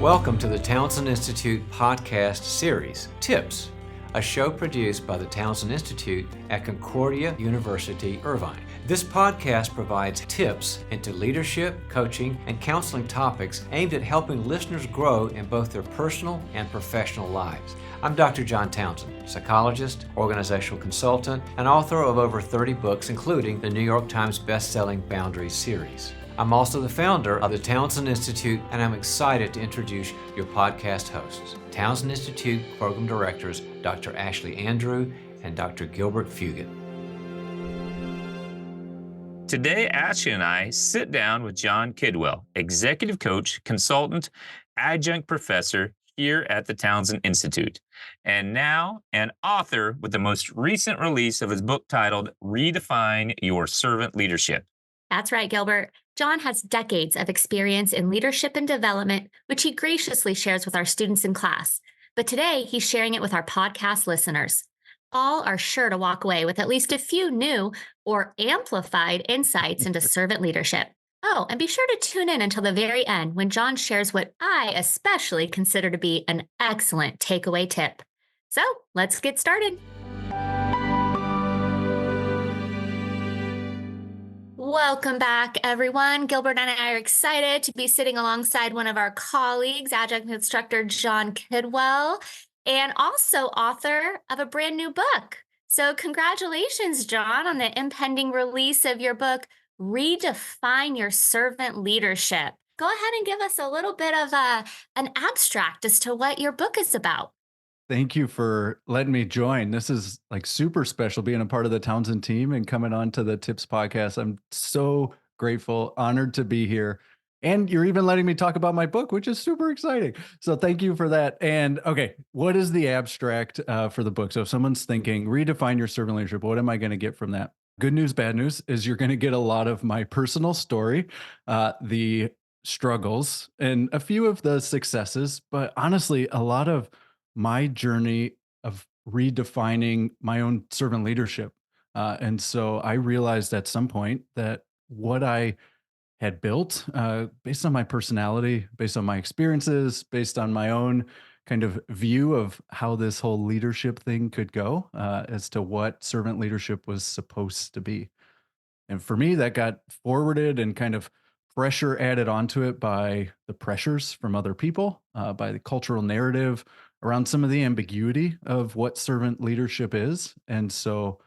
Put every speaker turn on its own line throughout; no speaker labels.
Welcome to the Townsend Institute podcast series, Tips, a show produced by the Townsend Institute at Concordia University, Irvine. This podcast provides tips into leadership, coaching, and counseling topics aimed at helping listeners grow in both their personal and professional lives. I'm Dr. Jon Townsend, psychologist, organizational consultant, and author of over 30 books, including the New York Times best-selling Boundaries series. I'm also the founder of the Townsend Institute, and I'm excited to introduce your podcast hosts, Townsend Institute Program Directors Dr. Ashley Andrew and Dr. Gilbert Fugit.
Today, Ashley and I sit down with Jon Kidwell, executive coach, consultant, adjunct professor here at the Townsend Institute, and now an author with the most recent release of his book titled Redefine Your Servant Leadership.
That's right, Gilbert. Jon has decades of experience in leadership and development, which he graciously shares with our students in class. But today, he's sharing it with our podcast listeners. All are sure to walk away with at least a few new or amplified insights into servant leadership. Oh, and be sure to tune in until the very end when Jon shares what I especially consider to be an excellent takeaway tip. So let's get started. Welcome back, everyone. Gilbert and I are excited to be sitting alongside one of our colleagues, adjunct instructor Jon Kidwell, and also author of a brand new book. So congratulations, Jon, on the impending release of your book, Redefine Your Servant Leadership. Go ahead and give us a little bit of an abstract as to what your book is about.
Thank you for letting me join. This is like super special being a part of the Townsend team and coming on to the Tips podcast. I'm so grateful, honored to be here. And you're even letting me talk about my book, which is super exciting. So thank you for that. And okay, what is the abstract for the book? So if someone's thinking, redefine your servant leadership, what am I going to get from that? Good news, bad news is you're going to get a lot of my personal story, the struggles, and a few of the successes, but honestly, a lot of my journey of redefining my own servant leadership. And so I realized at some point that what I had built, based on my personality, based on my experiences, based on my own kind of view of how this whole leadership thing could go, as to what servant leadership was supposed to be. And for me, that got forwarded and kind of pressure added onto it by the pressures from other people, by the cultural narrative around some of the ambiguity of what servant leadership is. And so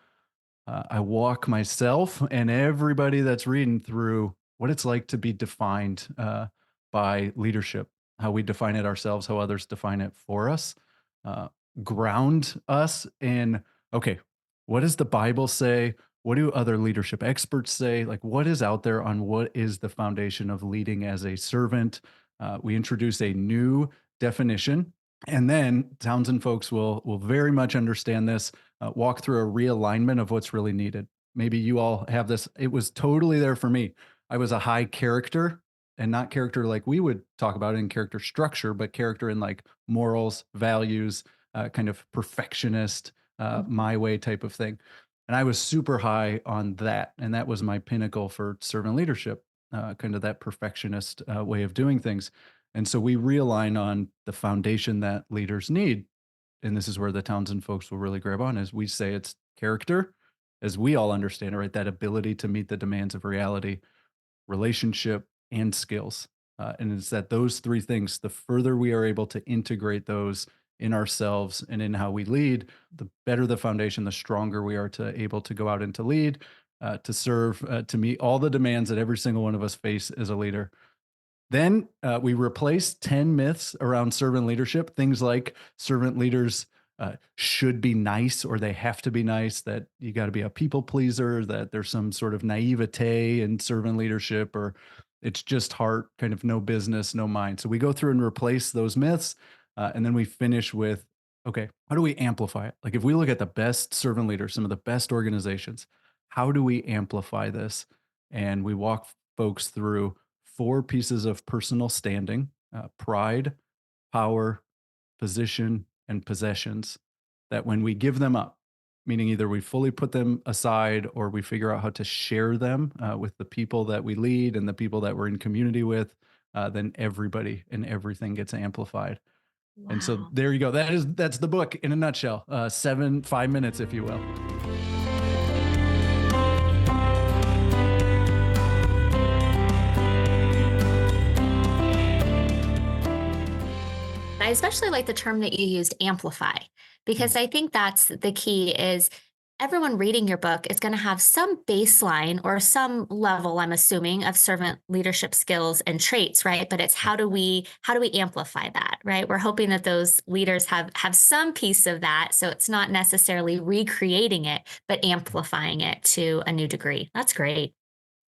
I walk myself and everybody that's reading through what it's like to be defined by leadership, how we define it ourselves, how others define it for us, ground us in, okay, what does the Bible say? What do other leadership experts say? Like, what is out there on what is the foundation of leading as a servant? We introduce a new definition, and then Townsend folks will very much understand this, walk through a realignment of what's really needed. Maybe you all have this. It was totally there for me. I was a high character, and not character like we would talk about in character structure, but character in like morals, values, kind of perfectionist, my way type of thing. And I was super high on that. And that was my pinnacle for servant leadership, kind of that perfectionist way of doing things. And so we realign on the foundation that leaders need. And this is where the Townsend folks will really grab on, as we say it's character, as we all understand it, right? That ability to meet the demands of reality, relationship, and skills. And it's that those three things, the further we are able to integrate those in ourselves and in how we lead, the better the foundation, the stronger we are to able to go out and to lead, to serve, to meet all the demands that every single one of us face as a leader. Then we replace 10 myths around servant leadership, things like servant leaders should be nice, or they have to be nice, that you got to be a people pleaser, that there's some sort of naivete in servant leadership, or it's just heart, kind of no business, no mind. So we go through and replace those myths. And then we finish with, okay, how do we amplify it? Like if we look at the best servant leaders, some of the best organizations, how do we amplify this? And we walk folks through 4 pieces of personal standing: pride, power, position, and possessions, that when we give them up, meaning either we fully put them aside or we figure out how to share them with the people that we lead and the people that we're in community with, then everybody and everything gets amplified. And so
Wow.
there you go. That's the book in a nutshell. 5 minutes, if you will.
I especially like the term that you used, amplify, because I think that's the key is everyone reading your book is going to have some baseline or some level, I'm assuming, of servant leadership skills and traits, right? But it's how do we amplify that, right? We're hoping that those leaders have some piece of that. So it's not necessarily recreating it, but amplifying it to a new degree. That's great.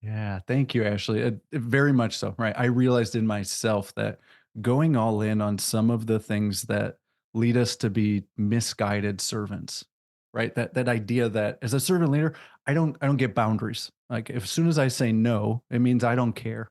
Yeah, thank you, Ashley. Very much so, right? I realized in myself that going all in on some of the things that lead us to be misguided servants, right? That idea that as a servant leader, I don't get boundaries. Like as soon as I say no, it means I don't care.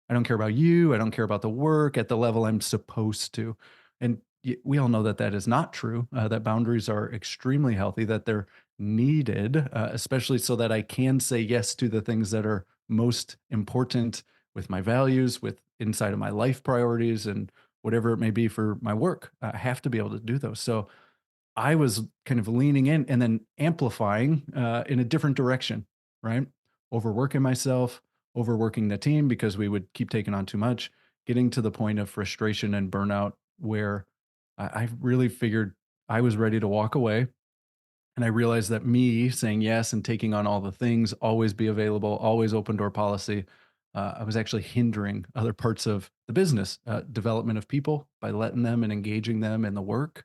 I don't care about you. I don't care about the work at the level I'm supposed to. And we all know that that is not true. That boundaries are extremely healthy. That they're needed, especially so that I can say yes to the things that are most important with my values, with inside of my life priorities, and whatever it may be for my work. I have to be able to do those. So I was kind of leaning in and then amplifying in a different direction, right? Overworking myself, overworking the team because we would keep taking on too much, getting to the point of frustration and burnout where I really figured I was ready to walk away, and I realized that me saying yes and taking on all the things, always be available, always open door policy, I was actually hindering other parts of the business development of people by letting them and engaging them in the work,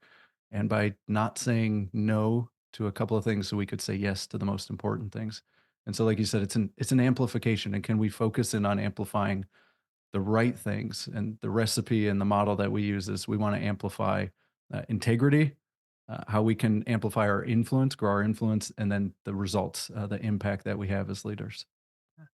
and by not saying no to a couple of things so we could say yes to the most important things. And so, like you said, it's an amplification. And can we focus in on amplifying the right things? And the recipe and the model that we use is we want to amplify integrity, how we can amplify our influence, grow our influence, and then the results, the impact that we have as leaders.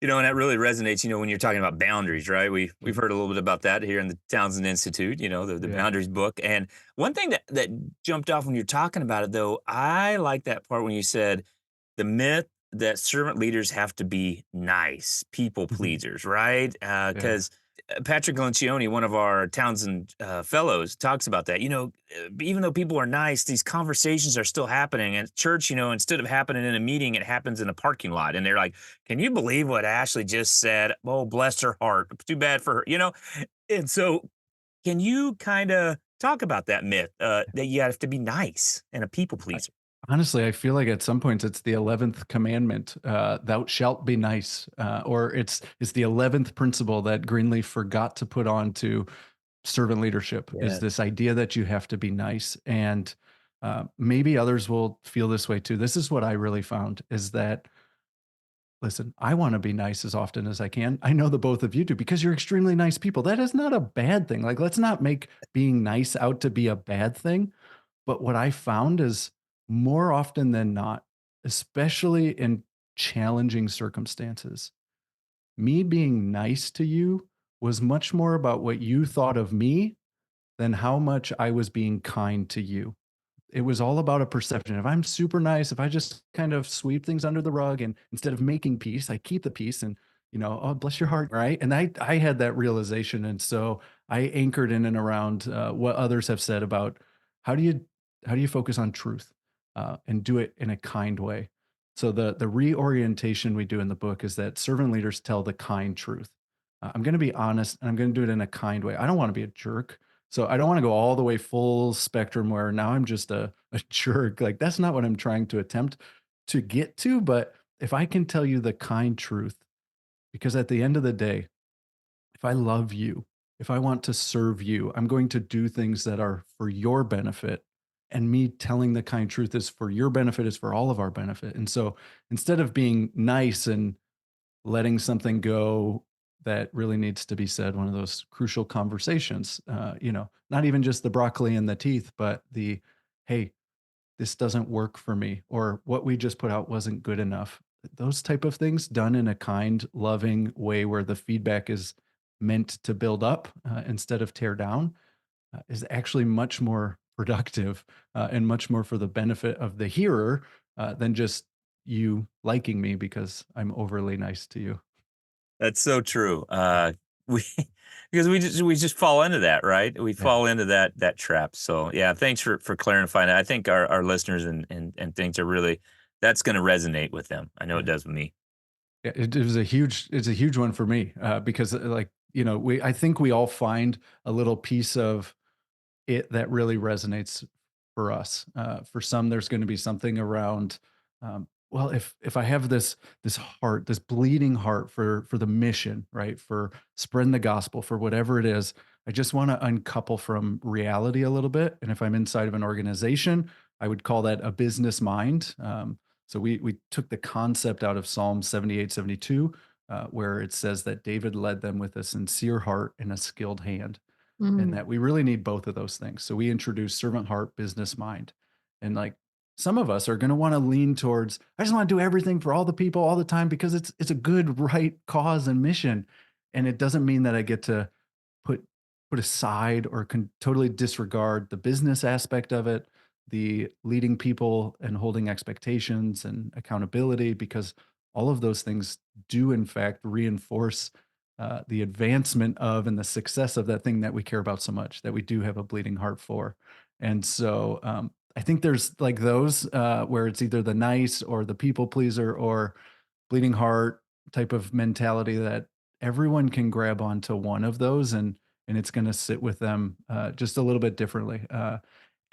And that really resonates, when you're talking about boundaries, right? We've
Mm.
heard a little bit about that here in the Townsend Institute, the
Yeah.
boundaries book. And one thing that jumped off when you're talking about it though, I like that part when you said the myth that servant leaders have to be nice, people
Mhm.
pleasers, right?
Yeah.
Because Patrick Lencioni, one of our Townsend fellows, talks about that. Even though people are nice, these conversations are still happening at church. Instead of happening in a meeting, it happens in a parking lot, and they're like, "Can you believe what Ashley just said? Oh, bless her heart. Too bad for her." And so, can you kind of talk about that myth that you have to be nice and a people
I
pleaser?
honestly, I feel like at some points it's the 11th commandment, "Thou shalt be nice," or it's the 11th principle that Greenleaf forgot to put on to servant leadership, is
Yeah.
this idea that you have to be nice. And maybe others will feel this way too. This is what I really found is that, listen, I want to be nice as often as I can. I know the both of you do because you're extremely nice people. That is not a bad thing. Like, let's not make being nice out to be a bad thing. But what I found is more often than not, especially in challenging circumstances, me being nice to you was much more about what you thought of me than how much I was being kind to you. It was all about a perception. If I'm super nice, if I just kind of sweep things under the rug and instead of making peace, I keep the peace and, oh, bless your heart, right? And I had that realization. And so I anchored in and around what others have said about how do you how do you focus on truth and do it in a kind way. So the reorientation we do in the book is that servant leaders tell the kind truth. I'm going to be honest and I'm going to do it in a kind way. I don't want to be a jerk. So I don't want to go all the way full spectrum where now I'm just a jerk. Like that's not what I'm trying to attempt to get to. But if I can tell you the kind truth, because at the end of the day, if I love you, if I want to serve you, I'm going to do things that are for your benefit. And me telling the kind truth is for your benefit, is for all of our benefit. And so instead of being nice and letting something go that really needs to be said, one of those crucial conversations, not even just the broccoli and the teeth, but the, hey, this doesn't work for me, or what we just put out wasn't good enough. Those type of things done in a kind, loving way where the feedback is meant to build up instead of tear down is actually much more productive and much more for the benefit of the hearer than just you liking me because I'm overly nice to you.
That's so true. we because we just fall into that, right? We
Yeah.
fall into that trap. So yeah, thanks for clarifying that. I think our listeners and things are really, that's going to resonate with them. I know it
Yeah.
does with me.
Yeah, it's a huge one for me, because like, I think we all find a little piece of it that really resonates for us. For some, there's going to be something around, well, if I have this heart, this bleeding heart for the mission, right, for spreading the gospel, for whatever it is, I just want to uncouple from reality a little bit. And if I'm inside of an organization, I would call that a business mind. So we took the concept out of Psalm 78, 72, where it says that David led them with a sincere heart and a skilled hand, and
Mm.
that we really need both of those things. So we introduce servant heart, business mind. And like some of us are going to want to lean towards, I just want to do everything for all the people all the time because it's a good, right cause and mission. And it doesn't mean that I get to put put aside or can totally disregard the business aspect of it, the leading people and holding expectations and accountability, because all of those things do in fact reinforce the advancement of and the success of that thing that we care about so much, that we do have a bleeding heart for. And so I think there's like those where it's either the nice or the people pleaser or bleeding heart type of mentality, that everyone can grab onto one of those, and it's going to sit with them just a little bit differently.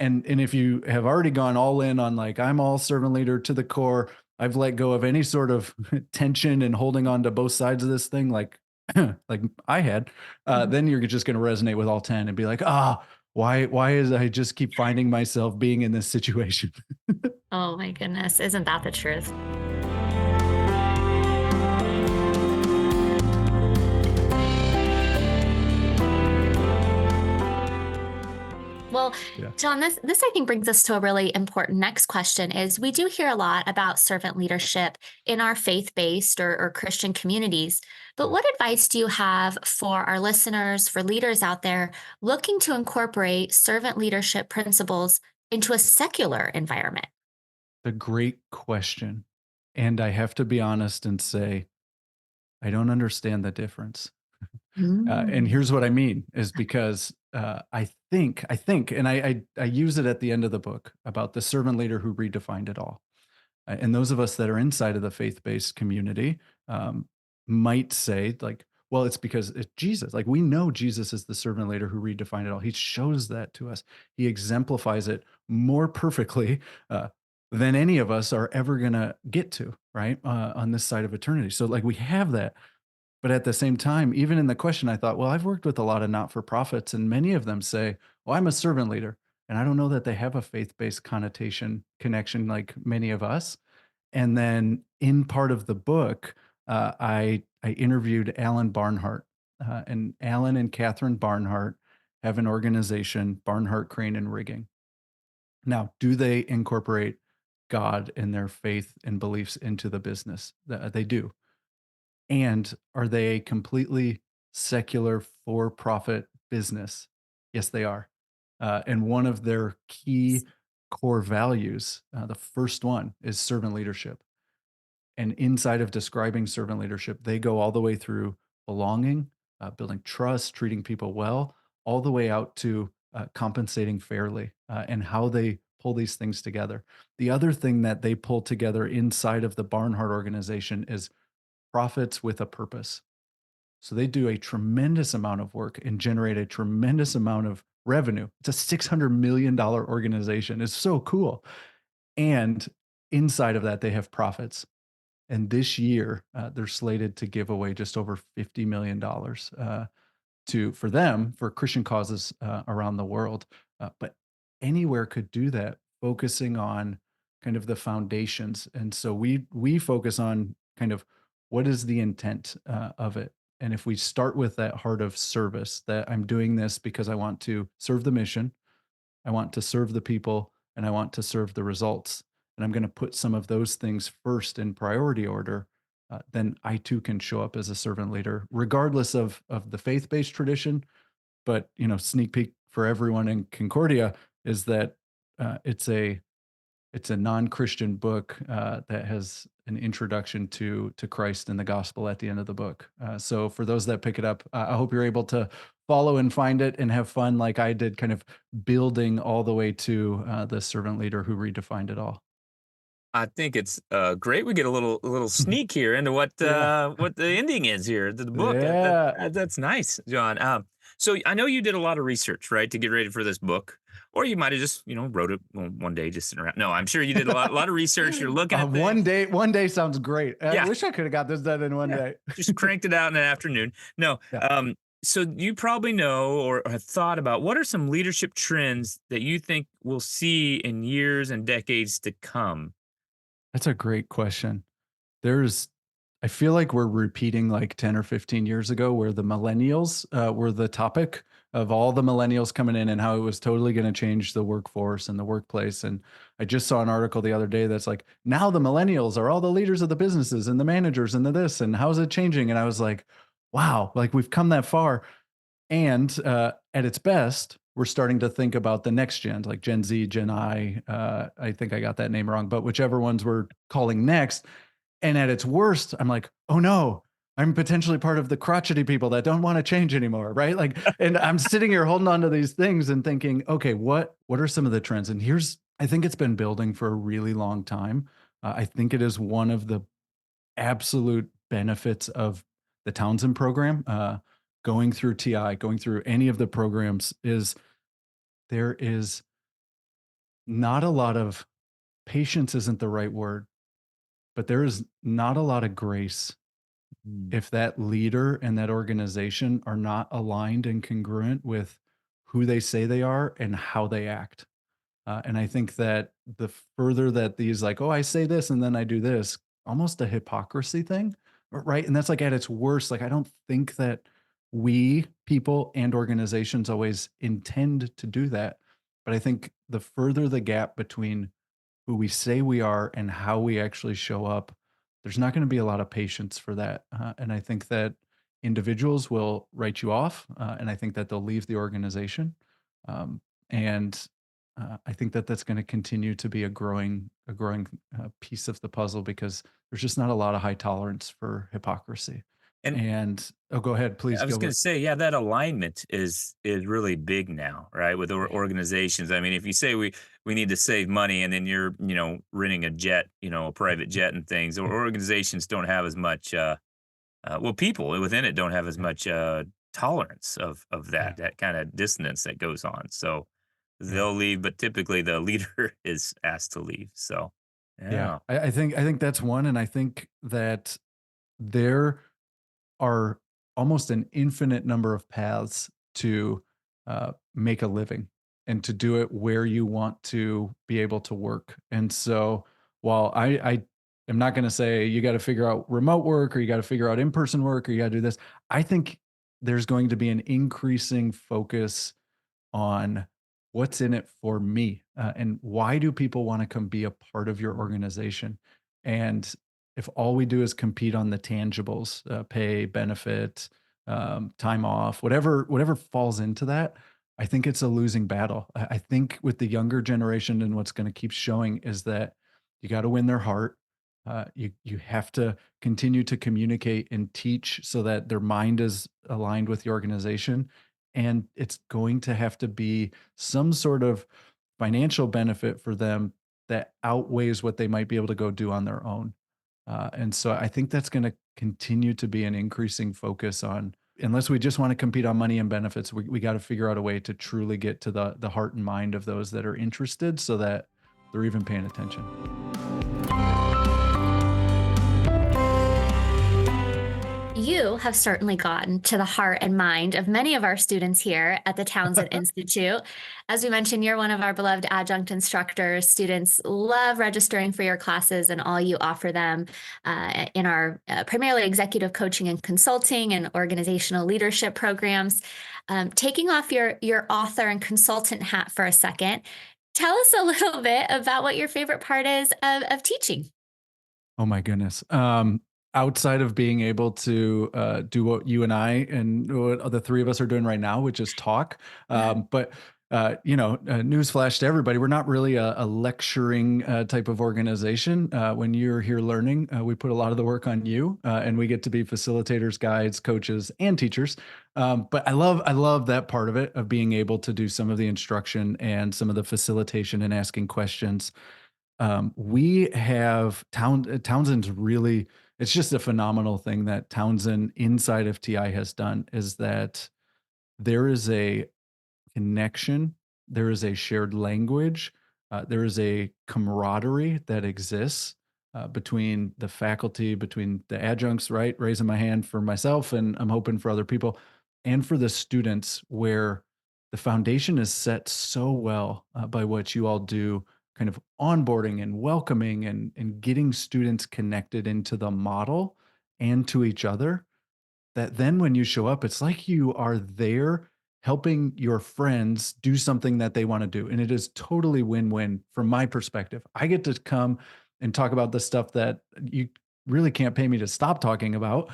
And if you have already gone all in on like, I'm all servant leader to the core, I've let go of any sort of tension and holding on to both sides of this thing, like like I had,
Mhm.
then you're just going to resonate with all 10 and be like, why is I just keep finding myself being in this situation?
Oh my goodness. Isn't that the truth? Well,
Yeah.
John, this I think brings us to a really important next question is we do hear a lot about servant leadership in our faith-based or Christian communities. But what advice do you have for our listeners, for leaders out there looking to incorporate servant leadership principles into a secular environment?
A great question. And I have to be honest and say, I don't understand the difference. And
Mm.
here's what I mean is because I think, and I use it at the end of the book about the servant leader who redefined it all. And those of us that are inside of the faith-based community um, might say, like, well, it's because it's Jesus. Like, we know Jesus is the servant leader who redefined it all. He shows that to us. He exemplifies it more perfectly than any of us are ever going to get to, right? On this side of eternity. So, like, we have that. But at the same time, even in the question, I thought, well, I've worked with a lot of not-for-profits, and many of them say, well, I'm a servant leader. And I don't know that they have a faith-based connection like many of us. And then in part of the book, I interviewed Alan Barnhart, and Alan and Catherine Barnhart have an organization, Barnhart Crane and Rigging. Now, do they incorporate God and their faith and beliefs into the business? They do. And are they a completely secular for-profit business? Yes, they are. And one of their key core values, the first one is servant leadership. And inside of describing servant leadership, they go all the way through belonging, building trust, treating people well, all the way out to compensating fairly, and how they pull these things together. The other thing that they pull together inside of the Barnhart organization is profits with a purpose. So they do a tremendous amount of work and generate a tremendous amount of revenue. It's a $600 million organization. It's so cool. And inside of that, they have profits. And this year, they're slated to give away just over $50 million to for them for Christian causes around the world. But anywhere could do that, focusing on kind of the foundations. And so we focus on kind of what is the intent of it. And if we start with that heart of service, that I'm doing this because I want to serve the mission, I want to serve the people, and I want to serve the results. And I'm going to put some of those things first in priority order. Then I too can show up as a servant leader, regardless of the faith based tradition. But sneak peek for everyone in Concordia is that it's It's a non-Christian book that has an introduction to Christ and the gospel at the end of the book. So for those that pick it up, I hope you're able to follow and find it and have fun like I did, kind of building all the way to the servant leader who redefined it all.
I think it's great. We get a little sneak here into
Yeah.
what the ending is here to the book.
Yeah.
That's nice, John. So I know you did a lot of research, right, to get ready for this book, or you might have just wrote it one day just sitting around. No, I'm sure you did a lot of research. You're looking at things.
One day sounds great. I
Yeah,
wish I could have got this done in one
yeah.
day.
Just cranked it out in an afternoon. No,
Yeah.
so you probably know or have thought about what are some leadership trends that you think we'll see in years and decades to come.
That's a great question. There's I feel like we're repeating like 10 or 15 years ago where the millennials were the topic of all the millennials coming in and how it was totally going to change the workforce and the workplace. And I just saw an article the other day that's like, now the millennials are all the leaders of the businesses and the managers and the this, and how's it changing? And I was like, wow, like we've come that far. And at its best, we're starting to think about the next gen, like Gen Z, Gen I. I think I got that name wrong, but whichever ones we're calling next. And at its worst, I'm like, oh no, I'm potentially part of the crotchety people that don't want to change anymore, right? Like, and I'm sitting here holding on to these things and thinking, okay, what are some of the trends? And I think it's been building for a really long time. I think it is one of the absolute benefits of the Townsend program. Going through TI, going through any of the programs, is there is not a lot of patience, isn't the right word, but there is not a lot of grace
Mm.
if that leader and that organization are not aligned and congruent with who they say they are and how they act. And I think that the further that these, like, oh, I say this and then I do this, almost a hypocrisy thing, right? And that's like at its worst. Like, I don't think that we people and organizations always intend to do that. But I think the further the gap between who we say we are and how we actually show up, there's not going to be a lot of patience for that. And I think that individuals will write you off, and I think that they'll leave the organization. And I think that that's going to continue to be a growing piece of the puzzle because there's just not a lot of high tolerance for hypocrisy.
And
And oh, go ahead, please,
I was going
Gilbert.
to say, yeah, that alignment is really big now, right? With
Right.
organizations. I mean, if you say we need to save money, and then you're renting a jet, a private jet and things, or organizations don't have as much. Well, people within it don't have as
Yeah.
much tolerance of
Yeah.
that kind of dissonance that goes on. So
Yeah.
they'll leave, but typically the leader is asked to leave. So
Yeah.
yeah.
I think that's one. And I think that there are almost an infinite number of paths to make a living and to do it where you want to be able to work. And so while I am not going to say you got to figure out remote work or you got to figure out in-person work or you got to do this, I think there's going to be an increasing focus on what's in it for me, and why do people want to come be a part of your organization. And if all we do is compete on the tangibles, pay, benefit, time off, whatever falls into that, I think it's a losing battle. I think with the younger generation, and what's going to keep showing is that you got to win their heart. You have to continue to communicate and teach so that their mind is aligned with the organization, and it's going to have to be some sort of financial benefit for them that outweighs what they might be able to go do on their own. And so I think that's going to continue to be an increasing focus on, unless we just want to compete on money and benefits, we got to figure out a way to truly get to the heart and mind of those that are interested so that they're even paying attention.
You have certainly gotten to the heart and mind of many of our students here at the Townsend Institute. As we mentioned, you're one of our beloved adjunct instructors. Students love registering for your classes and all you offer them in our primarily executive coaching and consulting and organizational leadership programs. Taking off your author and consultant hat for a second, tell us a little bit about what your favorite part is of teaching.
Oh my goodness. Outside of being able to do what you and I and what the three of us are doing right now, which is talk. But newsflash to everybody, we're not really a lecturing type of organization. When you're here learning, we put a lot of the work on you, and we get to be facilitators, guides, coaches, and teachers. But I love that part of it, of being able to do some of the instruction and some of the facilitation and asking questions. We have Townsend's really, it's just a phenomenal thing that Townsend inside of TI has done, is that there is a connection, there is a shared language, there is a camaraderie that exists between the faculty, between the adjuncts, right? Raising my hand for myself, and I'm hoping for other people, and for the students, where the foundation is set so well by what you all do, kind of onboarding and welcoming and getting students connected into the model and to each other, that then when you show up, it's like you are there helping your friends do something that they want to do. And it is totally win-win from my perspective. I get to come and talk about the stuff that you really can't pay me to stop talking about,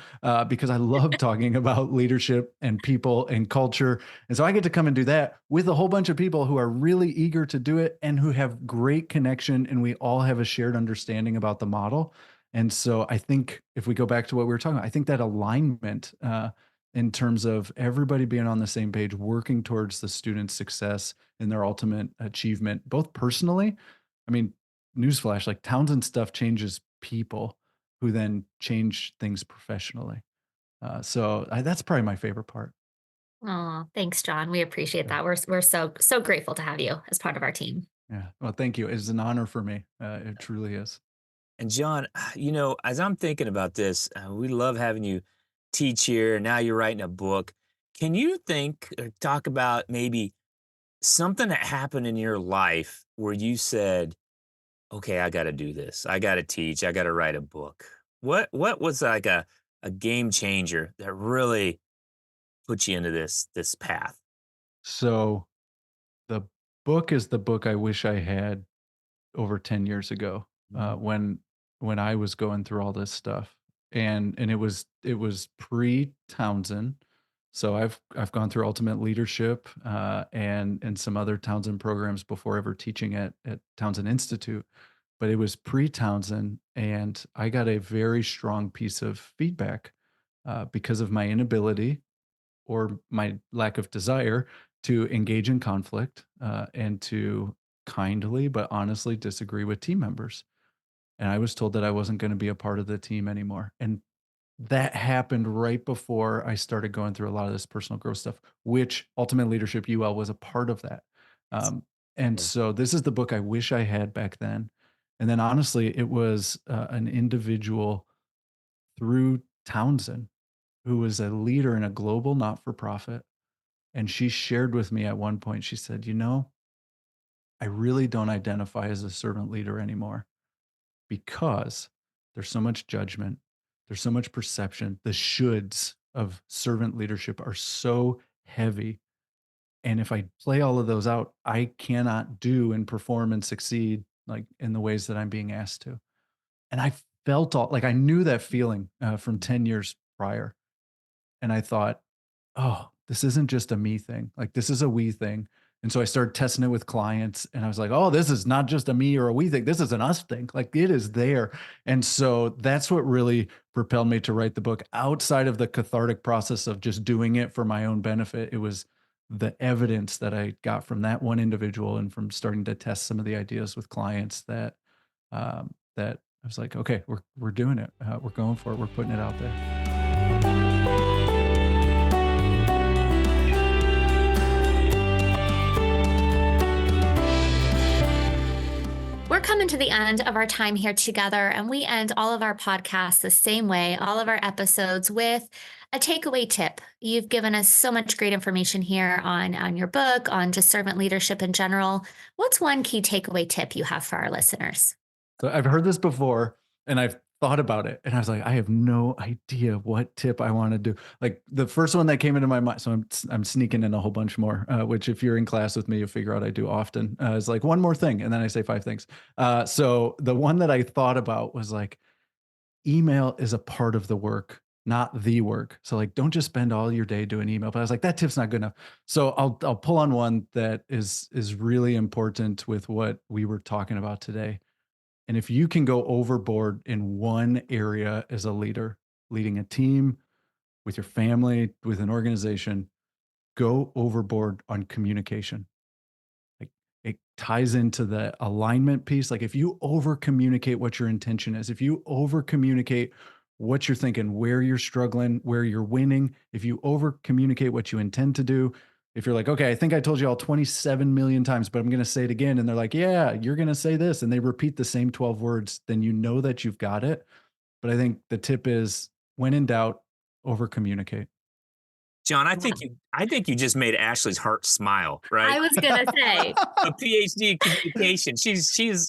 because I love talking about leadership and people and culture. And so I get to come and do that with a whole bunch of people who are really eager to do it and who have great connection. And we all have a shared understanding about the model. And so I think if we go back to what we were talking about, I think that alignment, in terms of everybody being on the same page, working towards the student's success and their ultimate achievement, both personally, I mean, newsflash, like Townsend stuff changes people who then change things professionally. That's probably my favorite part.
Oh, thanks, John. We appreciate
Yeah.
that. We're so grateful to have you as part of our team.
Yeah. Well, thank you. It's an honor for me. It truly is.
And John, as I'm thinking about this, we love having you teach here. Now you're writing a book. Can you think or talk about maybe something that happened in your life where you said, "Okay, I got to do this. I got to teach. I got to write a book." What was like a game changer that really put you into this path?
So the book is the book I wish I had over 10 years ago,
Mhm.
when I was going through all this stuff. And it was pre-Townsend. So I've gone through Ultimate Leadership, and some other Townsend programs before ever teaching at Townsend Institute. But it was pre-Townsend, and I got a very strong piece of feedback because of my inability, or my lack of desire, to engage in conflict, and to kindly but honestly disagree with team members. And I was told that I wasn't going to be a part of the team anymore. And that happened right before I started going through a lot of this personal growth stuff, which Ultimate Leadership UL was a part of that. Um, and
Mm.
so this is the book I wish I had back then. And then honestly, it was an individual through Townsend who was a leader in a global not for profit. And she shared with me at one point, she said, I really don't identify as a servant leader anymore, because there's so much judgment, there's so much perception. The shoulds of servant leadership are so heavy. And if I play all of those out, I cannot do and perform and succeed like in the ways that I'm being asked to. And I felt all like I knew that feeling from 10 years prior. And I thought, oh, this isn't just a me thing. Like, this is a we thing. And so I started testing it with clients, and I was like, oh, this is not just a me or a we thing. This is an us thing. Like, it is there. And so that's what really propelled me to write the book, outside of the cathartic process of just doing it for my own benefit. It was the evidence that I got from that one individual and from starting to test some of the ideas with clients, that I was like, okay, we're doing it. We're going for it. We're putting it out there.
We're coming to the end of our time here together, and we end all of our podcasts the same way, all of our episodes, with a takeaway tip. You've given us so much great information here on your book, on just servant leadership in general. What's one key takeaway tip you have for our listeners?
So I've heard this before, and I've thought about it, and I was like, I have no idea what tip I want to do. Like, the first one that came into my mind, so I'm sneaking in a whole bunch more, which if you're in class with me, you'll figure out I do often. Is like one more thing, and then I say five things. So the one that I thought about was like, email is a part of the work not the work. So like, don't just spend all your day doing email. But I was like, that tip's not good enough. So I'll pull on one that is really important with what we were talking about today. And if you can go overboard in one area as a leader, leading a team, with your family, with an organization, go overboard on communication. Like, it ties into the alignment piece. Like, if you over communicate what your intention is, if you over communicate what you're thinking, where you're struggling, where you're winning, if you over communicate what you intend to do, if you're like, okay, I think I told you all 27 million times, but I'm going to say it again. And they're like, yeah, you're going to say this. And they repeat the same 12 words, then you know that you've got it. But I think the tip is, when in doubt, over communicate.
John, I think you just made Ashley's heart smile, right?
I was gonna say,
A PhD in communication.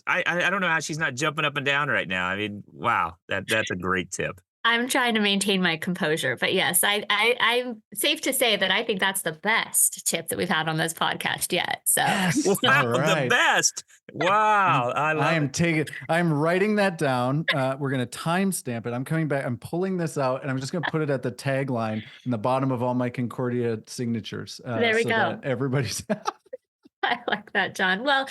I don't know how she's not jumping up and down right now. I mean, wow, that's a great tip.
I'm trying to maintain my composure, but yes, I'm safe to say that I think that's the best tip that we've had on this podcast yet. So
Yes.
Wow,
All right.
the best. Wow.
I'm writing that down. We're going to timestamp it. I'm coming back. I'm pulling this out and I'm just going to put it at the tagline in the bottom of all my Concordia signatures.
There we
so
go.
that everybody's
I like that, John. Well,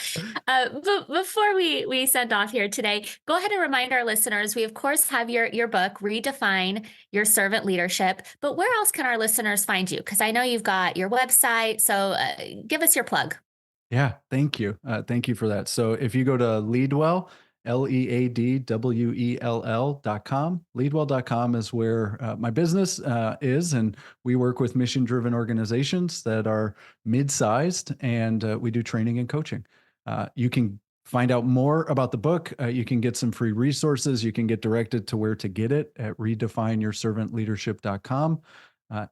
before we send off here today, go ahead and remind our listeners, we of course have your book, Redefine Your Servant Leadership, but where else can our listeners find you? Because I know you've got your website, so give us your plug.
Yeah, thank you. Thank you for that. So if you go to Leadwell, LEADWELL.com, Leadwell.com is where my business is. And we work with mission-driven organizations that are mid-sized, and we do training and coaching. You can find out more about the book. You can get some free resources. You can get directed to where to get it at redefineyourservantleadership.com.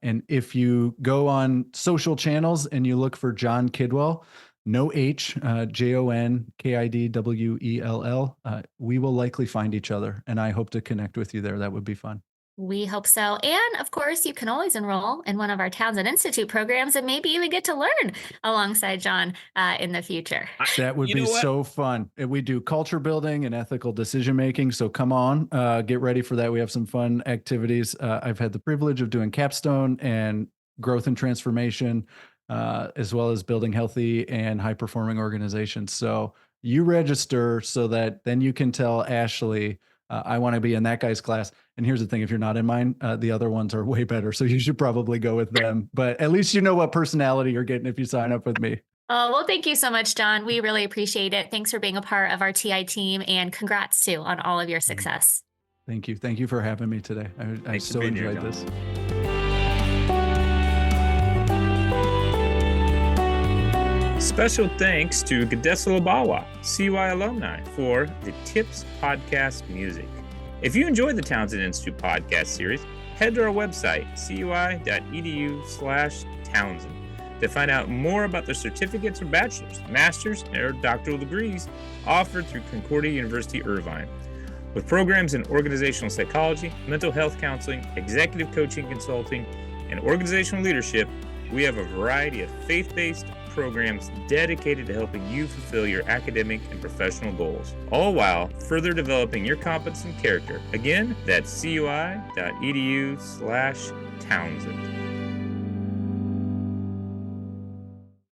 And if you go on social channels and you look for Jon Kidwell, no H, JONKIDWELL, we will likely find each other. And I hope to connect with you there. That would be fun.
We hope so. And of course, you can always enroll in one of our Townsend Institute programs and maybe even get to learn alongside John in the future.
That would be so fun. We do culture building and ethical decision making. So come on, get ready for that. We have some fun activities. I've had the privilege of doing capstone and growth and transformation, as well as building healthy and high performing organizations. So you register so that then you can tell Ashley, I want to be in that guy's class. And here's the thing, if you're not in mine, the other ones are way better. So you should probably go with them. But at least you know what personality you're getting if you sign up with me.
Oh, well, thank you so much, John. We really appreciate it. Thanks for being a part of our TI team, and congrats too on all of your success.
Thank you. Thank you for having me today. I so enjoyed this.
Special thanks to Gadesla Labawa, CUI alumni, for the Tips Podcast music. If you enjoyed the Townsend Institute podcast series, head to our website, cui.edu/Townsend, to find out more about the certificates or bachelor's, master's, or doctoral degrees offered through Concordia University Irvine. With programs in organizational psychology, mental health counseling, executive coaching consulting, and organizational leadership, we have a variety of faith-based programs dedicated to helping you fulfill your academic and professional goals, all while further developing your competence and character. Again, that's cui.edu/Townsend.